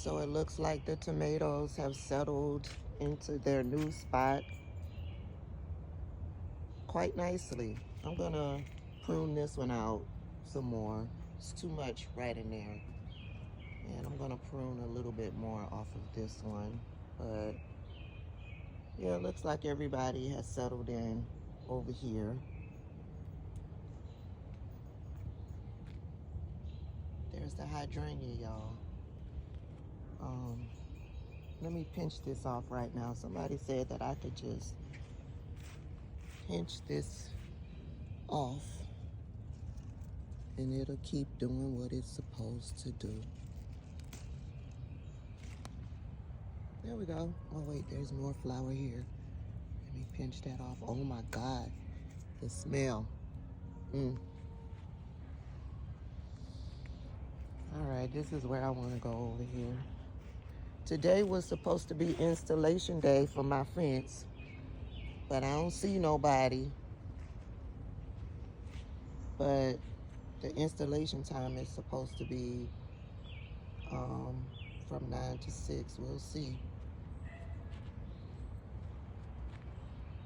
So it looks like the tomatoes have settled into their new spot quite nicely. I'm gonna prune this one out some more. It's too much right in there. And I'm gonna prune a little bit more off of this one. But yeah, it looks like everybody has settled in over here. There's the hydrangea, y'all. Let me pinch this off right now. Somebody said that I could just pinch this off and it'll keep doing what it's supposed to do. There we go. Oh wait, there's more flour here. Let me pinch that off. Oh my God, the smell. All right, this is where I want to go over here. Today was supposed to be installation day for my fence, but I don't see nobody. But the installation time is supposed to be from 9 to 6. We'll see.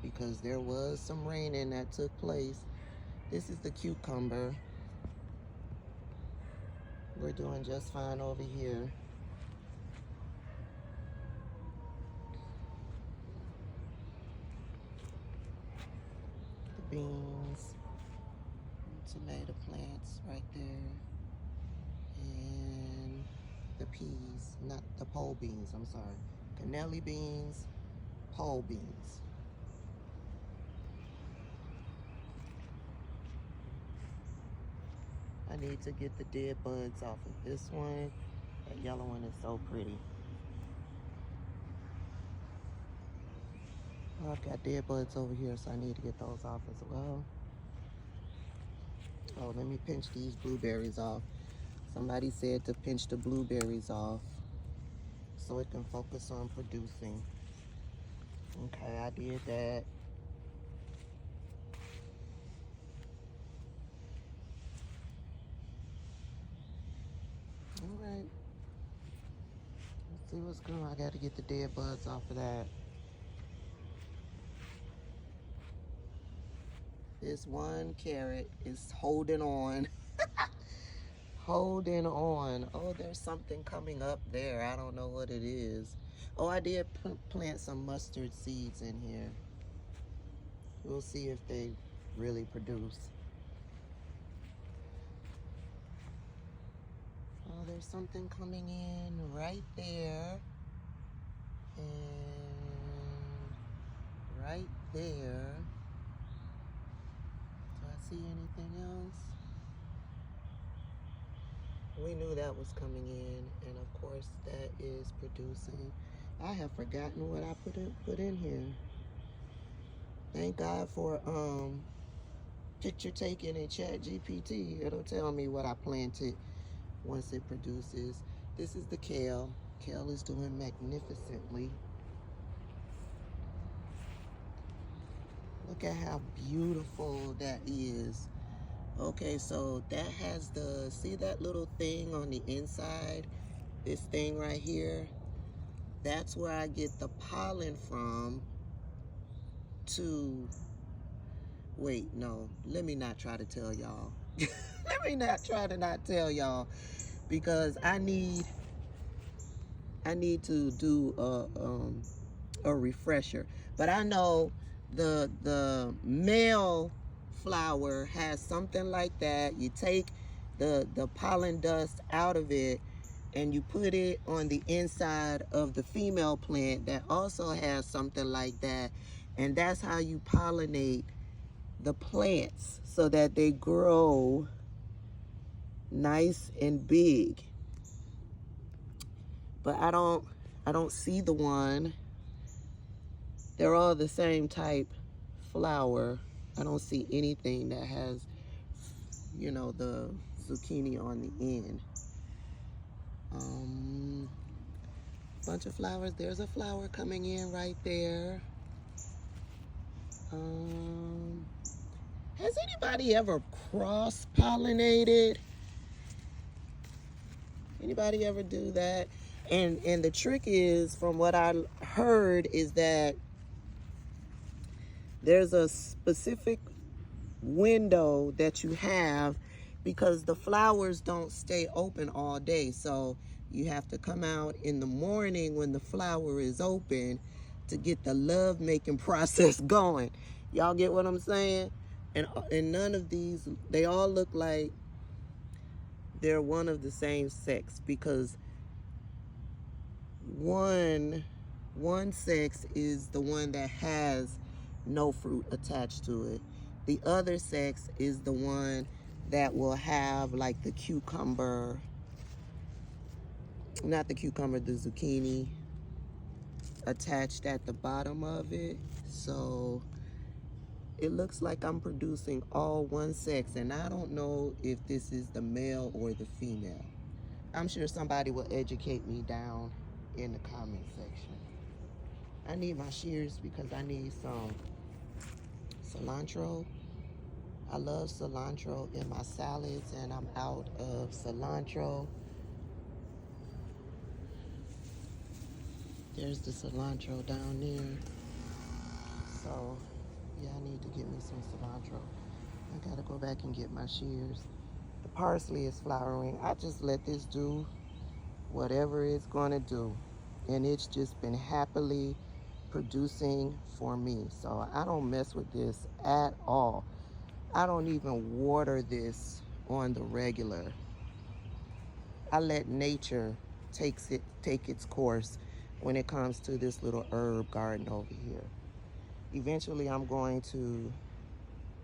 Because there was some raining that took place. This is the cucumber. We're doing just fine over here. The beans, tomato plants right there, and the peas, not the pole beans, I'm sorry. Cannelli beans, pole beans. I need to get the dead bugs off of this one. That yellow one is so pretty. Oh, I've got dead bugs over here, so I need to get those off as well. Oh, let me pinch these blueberries off. Somebody said to pinch the blueberries off so it can focus on producing. Okay, I did that. All right. Let's see what's going on. I got to get the dead bugs off of that. This one carrot is holding on. Holding on. Oh, there's something coming up there. I don't know what it is. Oh, I did plant some mustard seeds in here. We'll see if they really produce. Oh, there's something coming in right there. And right there. Do I see anything else? We knew that was coming in, and of course that is producing. I have forgotten what I put in here. Thank God for picture taking in ChatGPT. It'll tell me what I planted once it produces. This is the kale. Kale is doing magnificently. Look at how beautiful that is. Okay, so that has the, see that little thing on the inside? This thing right here? That's where I get the pollen from to, wait, no, let me not try to tell y'all. Let me not try to not tell y'all, because I need to do a refresher. But I know the male flower has something like that. You take the pollen dust out of it and you put it on the inside of the female plant that also has something like that, and that's how you pollinate the plants so that they grow nice and big. But I don't see the one. They're all the same type flower. I don't see anything that has, you know, the zucchini on the end. Bunch of flowers. There's a flower coming in right there. Has anybody ever cross-pollinated? Anybody ever do that? And the trick is, from what I heard, is that there's a specific window that you have, because the flowers don't stay open all day. So you have to come out in the morning when the flower is open to get the love making process going. Y'all get what I'm saying? And none of these, they all look like they're one of the same sex, because one sex is the one that has no fruit attached to it. The other sex is the one that will have like the cucumber, not the cucumber, the zucchini attached at the bottom of it. So it looks like I'm producing all one sex, and I don't know if this is the male or the female. I'm sure somebody will educate me down in the comment section. I need my shears because I need some cilantro. I love cilantro in my salads, and I'm out of cilantro. There's the cilantro down there. So, yeah, I need to get me some cilantro. I gotta go back and get my shears. The parsley is flowering. I just let this do whatever it's gonna do. And it's just been happily producing for me. So I don't mess with this at all. I don't even water this on the regular. I let nature take its course when it comes to this little herb garden over here. Eventually I'm going to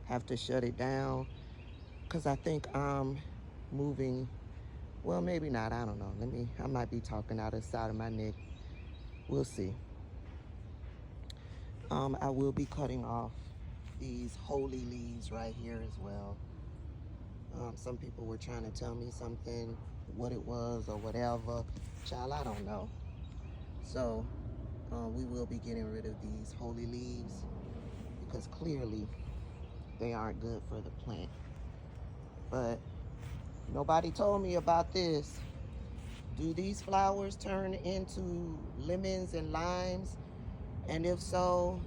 have to shut it down, because I think I'm moving. Well, maybe not, I don't know. I might be talking out of the side of my neck. We'll see. I will be cutting off these holy leaves right here as well. Some people were trying to tell me something, what it was or whatever. Child, I don't know. So we will be getting rid of these holy leaves, because clearly they aren't good for the plant. But nobody told me about this. Do these flowers turn into lemons and limes? And if so,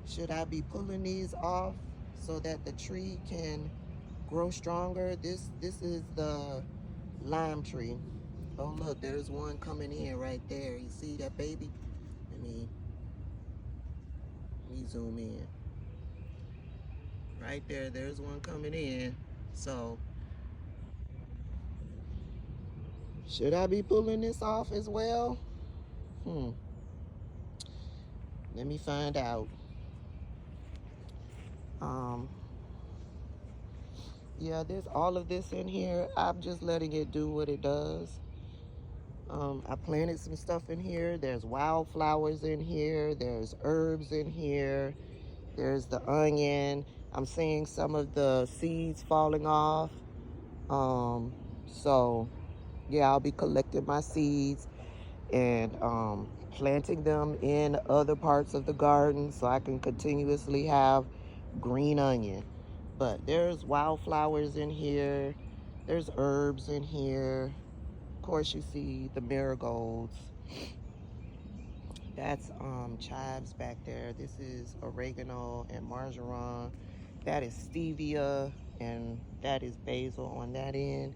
should I be pulling these off so that the tree can grow stronger? This is the lime tree. Oh look, there's one coming in right there. You see that baby? Let me zoom in. Right there, there's one coming in. So should I be pulling this off as well? Let me find out. Yeah, there's all of this in here. I'm just letting it do what it does. I planted some stuff in here. There's wildflowers in here. There's herbs in here. There's the onion. I'm seeing some of the seeds falling off. So yeah, I'll be collecting my seeds and planting them in other parts of the garden so I can continuously have green onion. But there's wildflowers in here. There's herbs in here. Of course, you see the marigolds. That's chives back there. This is oregano and marjoram. That is stevia, and that is basil on that end,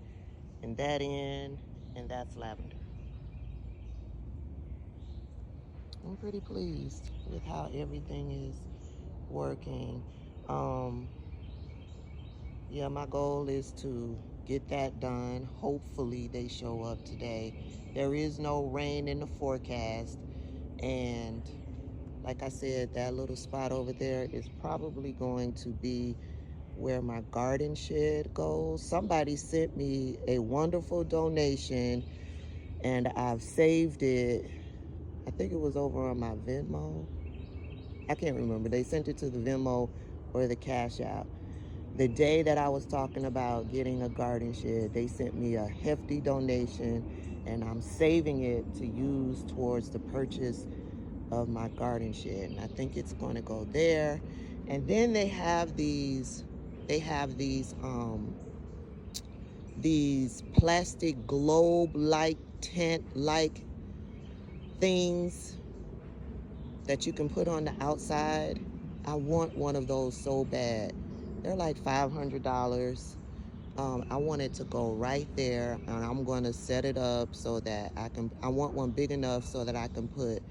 and that end, and that's lavender. I'm pretty pleased with how everything is working. Yeah, my goal is to get that done. Hopefully they show up today. There is no rain in the forecast, and like I said, that little spot over there is probably going to be where my garden shed goes. Somebody sent me a wonderful donation, and I've saved it. I think it was over on my Venmo. I can't remember. They sent it to the Venmo or the Cash App. The day that I was talking about getting a garden shed, they sent me a hefty donation, and I'm saving it to use towards the purchase of my garden shed. And I think it's going to go there. And then they have these these plastic globe-like, tent-like things that you can put on the outside. I want one of those so bad. They're like $500. I want it to go right there, and I'm going to set it up so that I want one big enough so that I can put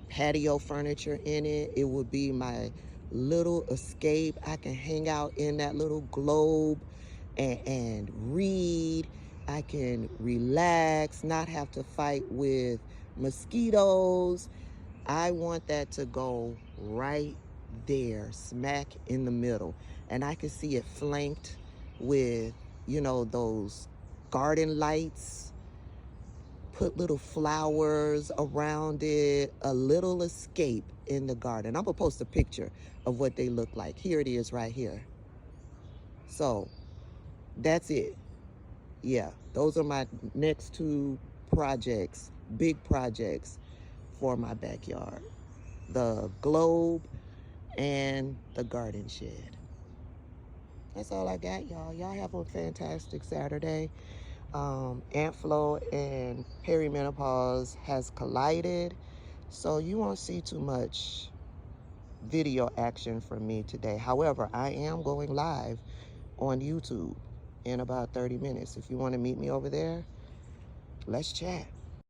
patio furniture in it. It would be my little escape. I can hang out in that little globe and read. I can relax, not have to fight with mosquitoes. I want that to go right there, smack in the middle. And I can see it flanked with, you know, those garden lights. Put little flowers around it, a little escape in the garden. I'm gonna post a picture of what they look like. Here it is right here. So that's it. Yeah, those are my next two projects, big projects for my backyard. The globe and the garden shed. That's all I got, y'all. Y'all have a fantastic Saturday. Ant flow and perimenopause has collided, so you won't see too much video action from me today. However, I am going live on YouTube in about 30 minutes. If you want to meet me over there, let's chat.